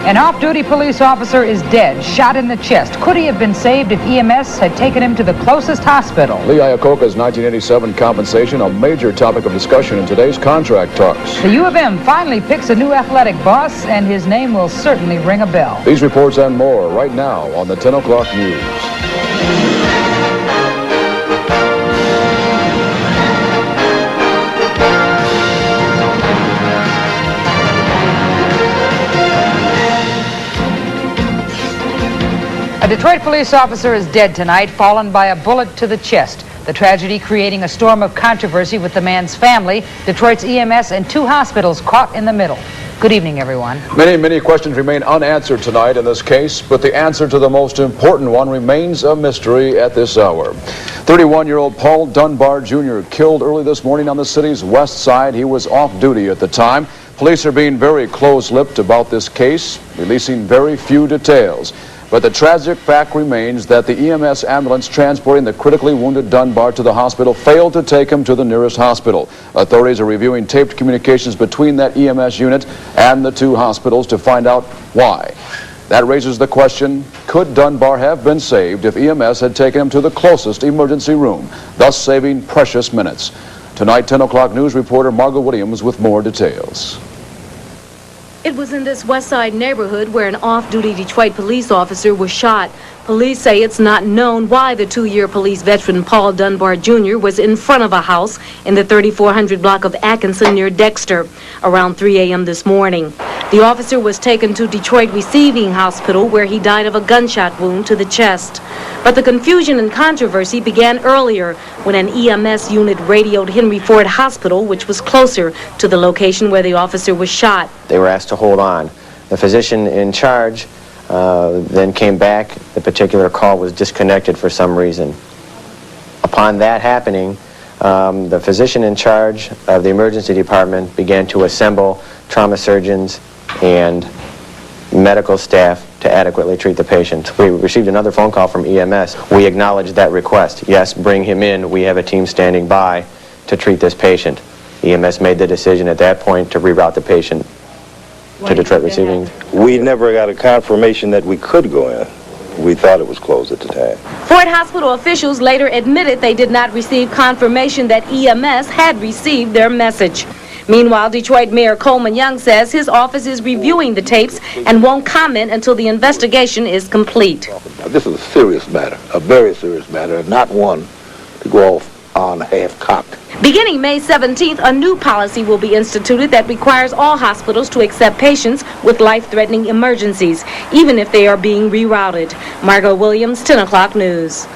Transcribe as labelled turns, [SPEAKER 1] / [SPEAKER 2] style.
[SPEAKER 1] An off-duty police officer is dead, shot in the chest. Could he have been saved if EMS had taken him to the closest hospital?
[SPEAKER 2] Lee Iacocca's 1987 compensation, a major topic of discussion in today's contract talks.
[SPEAKER 1] The U of M finally picks a new athletic boss, and his name will certainly ring a bell.
[SPEAKER 2] These reports and more right now on the 10 o'clock news.
[SPEAKER 1] A Detroit police officer is dead tonight, fallen by a bullet to the chest. The tragedy creating a storm of controversy with the man's family, Detroit's EMS, and two hospitals caught in the middle. Good evening, everyone.
[SPEAKER 2] Many questions remain unanswered tonight in this case, but the answer to the most important one remains a mystery at this hour. 31-year-old Paul Dunbar Jr. killed early this morning on the city's west side. He was off duty at the time. Police are being very close-lipped about this case, releasing very few details. But the tragic fact remains that the EMS ambulance transporting the critically wounded Dunbar to the hospital failed to take him to the nearest hospital. Authorities are reviewing taped communications between that EMS unit and the two hospitals to find out why. That raises the question, could Dunbar have been saved if EMS had taken him to the closest emergency room, thus saving precious minutes? Tonight, 10 o'clock news reporter Margot Williams with more details.
[SPEAKER 3] It was in this West Side neighborhood where an off-duty Detroit police officer was shot. Police say it's not known why the two-year police veteran Paul Dunbar Jr. was in front of a house in the 3400 block of Atkinson near Dexter around 3 a.m. this morning. The officer was taken to Detroit Receiving Hospital where he died of a gunshot wound to the chest. But the confusion and controversy began earlier when an EMS unit radioed Henry Ford Hospital, which was closer to the location where the officer was shot.
[SPEAKER 4] They were asked to hold on. The physician in charge then came back. The particular call was disconnected for some reason. Upon that happening, the physician in charge of the emergency department began to assemble trauma surgeons and medical staff to adequately treat the patient. We received another phone call from EMS. We acknowledged that request. Yes, bring him in. We have a team standing by to treat this patient. EMS made the decision at that point to reroute the patient to Detroit Receiving.
[SPEAKER 5] We never got a confirmation that we could go in. We thought it was closed at the time.
[SPEAKER 3] Ford Hospital officials later admitted they did not receive confirmation that EMS had received their message. Meanwhile, Detroit Mayor Coleman Young says his office is reviewing the tapes and won't comment until the investigation is complete.
[SPEAKER 6] This is a serious matter, a very serious matter, and not one to go off on half-cocked.
[SPEAKER 3] Beginning May 17th, a new policy will be instituted that requires all hospitals to accept patients with life-threatening emergencies, even if they are being rerouted. Margot Williams, 10 o'clock news.